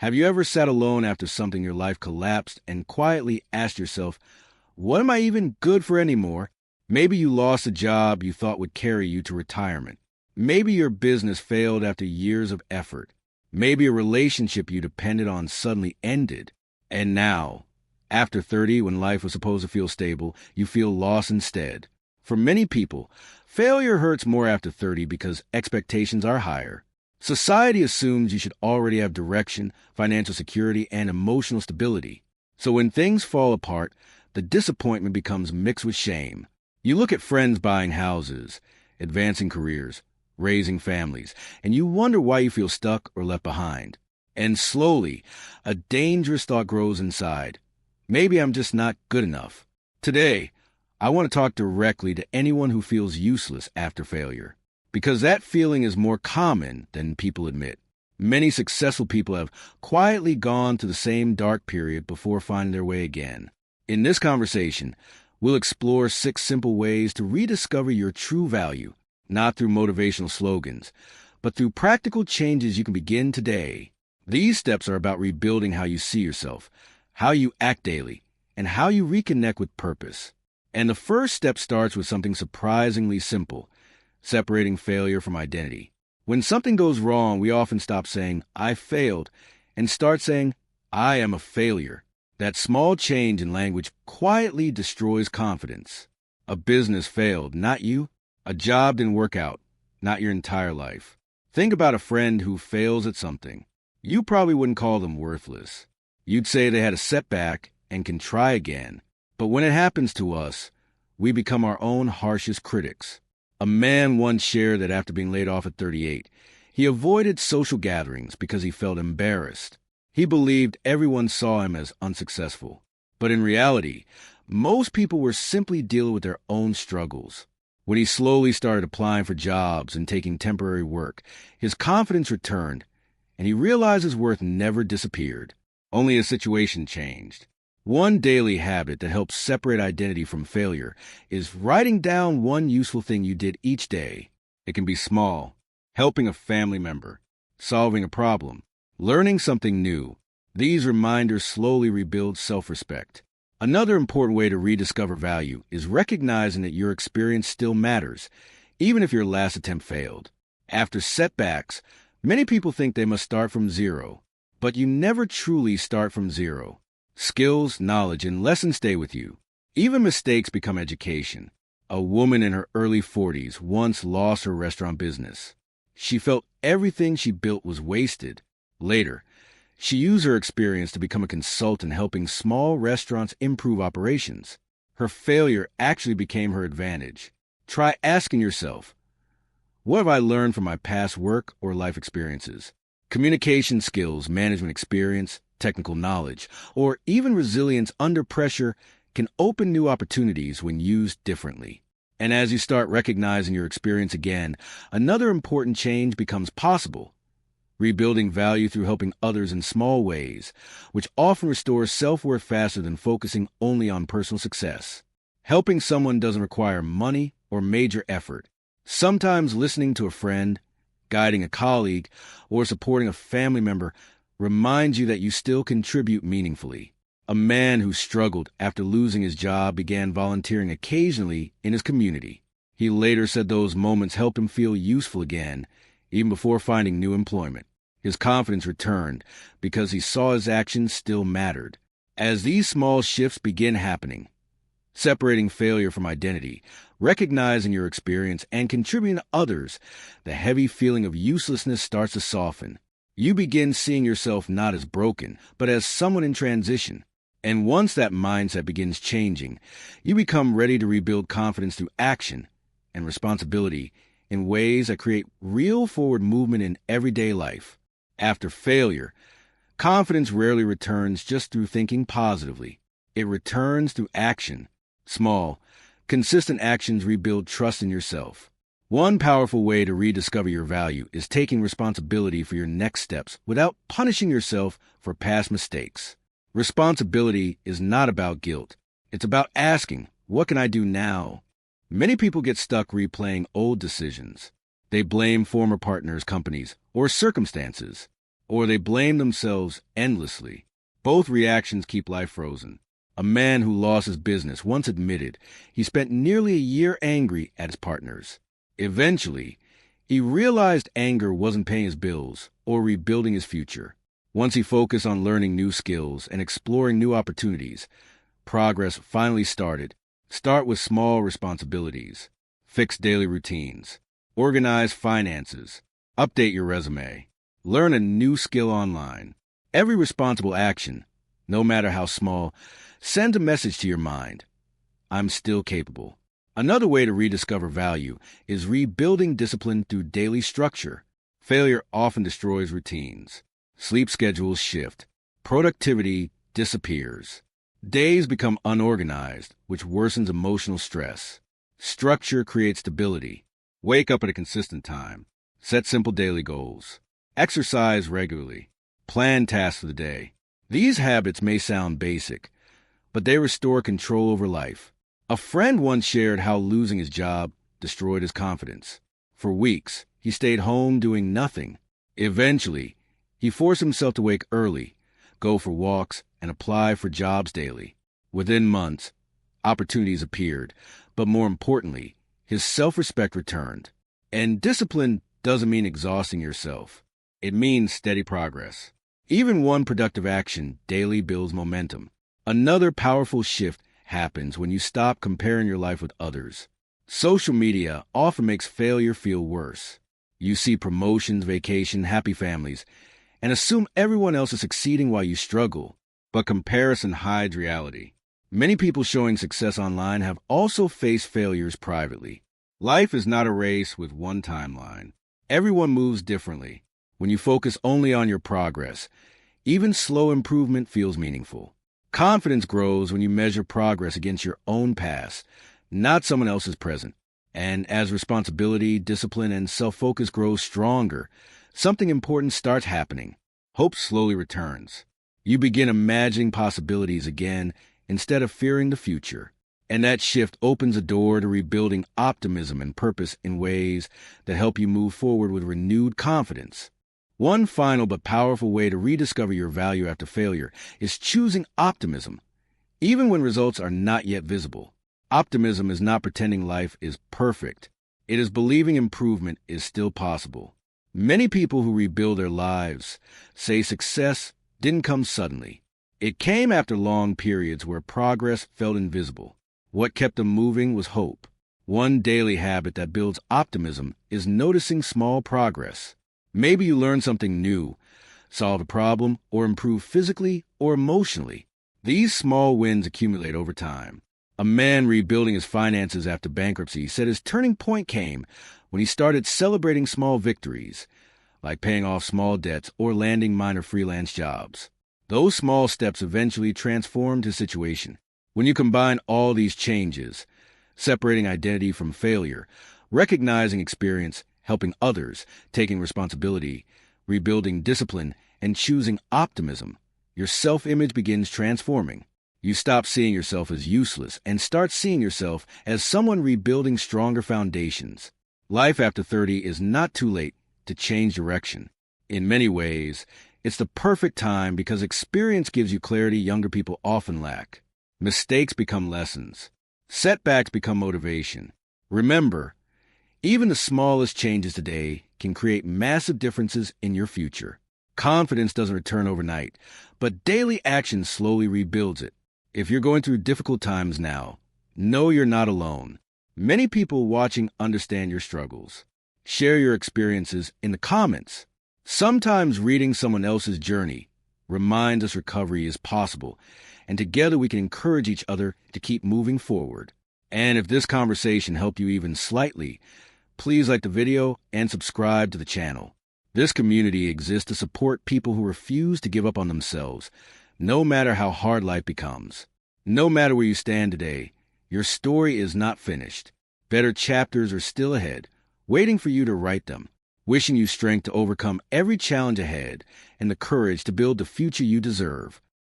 Have you ever sat alone after something in your life collapsed and quietly asked yourself, what am I even good for anymore? Maybe you lost a job you thought would carry you to retirement. Maybe your business failed after years of effort. Maybe a relationship you depended on suddenly ended. And now, after 30, when life was supposed to feel stable, you feel lost instead. For many people, failure hurts more after 30 because expectations are higher. Society assumes you should already have direction, financial security, and emotional stability. So when things fall apart, the disappointment becomes mixed with shame. You look at friends buying houses, advancing careers, raising families, and you wonder why you feel stuck or left behind. And slowly, a dangerous thought grows inside. Maybe I'm just not good enough. Today, I want to talk directly to anyone who feels useless after failure, because that feeling is more common than people admit. Many successful people have quietly gone through the same dark period before finding their way again. In this conversation, we'll explore 6 simple ways to rediscover your true value, not through motivational slogans, but through practical changes you can begin today. These steps are about rebuilding how you see yourself, how you act daily, and how you reconnect with purpose. And the first step starts with something surprisingly simple: separating failure from identity. When something goes wrong, we often stop saying, I failed, and start saying, I am a failure. That small change in language quietly destroys confidence. A business failed, not you. A job didn't work out, not your entire life. Think about a friend who fails at something. You probably wouldn't call them worthless. You'd say they had a setback and can try again. But when it happens to us, we become our own harshest critics. A man once shared that after being laid off at 38, he avoided social gatherings because he felt embarrassed. He believed everyone saw him as unsuccessful. But in reality, most people were simply dealing with their own struggles. When he slowly started applying for jobs and taking temporary work, his confidence returned, and he realized his worth never disappeared. Only his situation changed. One daily habit that helps separate identity from failure is writing down one useful thing you did each day. It can be small: helping a family member, solving a problem, learning something new. These reminders slowly rebuild self-respect. Another important way to rediscover value is recognizing that your experience still matters, even if your last attempt failed. After setbacks, many people think they must start from zero, but you never truly start from zero. Skills, knowledge, and lessons stay with you. Even mistakes become education. A woman in her early 40s once lost her restaurant business. She felt everything she built was wasted. Later, she used her experience to become a consultant helping small restaurants improve operations. Her failure actually became her advantage. Try asking yourself, what have I learned from my past work or life experiences? Communication skills, management experience, technical knowledge, or even resilience under pressure can open new opportunities when used differently. And as you start recognizing your experience again, another important change becomes possible: rebuilding value through helping others in small ways, which often restores self-worth faster than focusing only on personal success. Helping someone doesn't require money or major effort. Sometimes listening to a friend, guiding a colleague, or supporting a family member reminds you that you still contribute meaningfully. A man who struggled after losing his job began volunteering occasionally in his community. He later said those moments helped him feel useful again, even before finding new employment. His confidence returned because he saw his actions still mattered. As these small shifts begin happening, separating failure from identity, recognizing your experience, and contributing to others, the heavy feeling of uselessness starts to soften. You begin seeing yourself not as broken, but as someone in transition. And once that mindset begins changing, you become ready to rebuild confidence through action and responsibility in ways that create real forward movement in everyday life. After failure, confidence rarely returns just through thinking positively. It returns through action. Small, consistent actions rebuild trust in yourself. One powerful way to rediscover your value is taking responsibility for your next steps without punishing yourself for past mistakes. Responsibility is not about guilt. It's about asking, what can I do now? Many people get stuck replaying old decisions. They blame former partners, companies, or circumstances. or they blame themselves endlessly. Both reactions keep life frozen. A man who lost his business once admitted he spent nearly a year angry at his partners. Eventually, he realized anger wasn't paying his bills or rebuilding his future. Once he focused on learning new skills and exploring new opportunities, progress finally started. Start with small responsibilities. Fix daily routines. Organize finances. Update your resume. Learn a new skill online. Every responsible action, no matter how small, sends a message to your mind. I'm still capable. Another way to rediscover value is rebuilding discipline through daily structure. Failure often destroys routines. Sleep schedules shift. Productivity disappears. Days become unorganized, which worsens emotional stress. Structure creates stability. Wake up at a consistent time. Set simple daily goals. Exercise regularly. Plan tasks for the day. These habits may sound basic, but they restore control over life. A friend once shared how losing his job destroyed his confidence. For weeks, he stayed home doing nothing. Eventually, he forced himself to wake early, go for walks, and apply for jobs daily. Within months, opportunities appeared, but more importantly, his self-respect returned. And discipline doesn't mean exhausting yourself. It means steady progress. Even one productive action daily builds momentum. Another powerful shift happens when you stop comparing your life with others. Social media often makes failure feel worse. You see promotions, vacation, happy families, and assume everyone else is succeeding while you struggle. But comparison hides reality. Many people showing success online have also faced failures privately. Life is not a race with one timeline. Everyone moves differently. When you focus only on your progress, even slow improvement feels meaningful. Confidence grows when you measure progress against your own past, not someone else's present. And as responsibility, discipline, and self-focus grow stronger, something important starts happening. Hope slowly returns. You begin imagining possibilities again instead of fearing the future. And that shift opens a door to rebuilding optimism and purpose in ways that help you move forward with renewed confidence. One final but powerful way to rediscover your value after failure is choosing optimism, even when results are not yet visible. Optimism is not pretending life is perfect. It is believing improvement is still possible. Many people who rebuild their lives say success didn't come suddenly. It came after long periods where progress felt invisible. What kept them moving was hope. One daily habit that builds optimism is noticing small progress. Maybe you learn something new, solve a problem, or improve physically or emotionally. These small wins accumulate over time. A man rebuilding his finances after bankruptcy said his turning point came when he started celebrating small victories, like paying off small debts or landing minor freelance jobs. Those small steps eventually transformed his situation. When you combine all these changes, separating identity from failure, recognizing experience, helping others, taking responsibility, rebuilding discipline, and choosing optimism, your self-image begins transforming. You stop seeing yourself as useless and start seeing yourself as someone rebuilding stronger foundations. Life after 30 is not too late to change direction. In many ways, it's the perfect time because experience gives you clarity younger people often lack. Mistakes become lessons. Setbacks become motivation. Remember, even the smallest changes today can create massive differences in your future. Confidence doesn't return overnight, but daily action slowly rebuilds it. If you're going through difficult times now, know you're not alone. Many people watching understand your struggles. Share your experiences in the comments. Sometimes reading someone else's journey reminds us recovery is possible, and together we can encourage each other to keep moving forward. And if this conversation helped you even slightly, please like the video and subscribe to the channel. This community exists to support people who refuse to give up on themselves, no matter how hard life becomes. No matter where you stand today, your story is not finished. Better chapters are still ahead, waiting for you to write them. Wishing you strength to overcome every challenge ahead and the courage to build the future you deserve.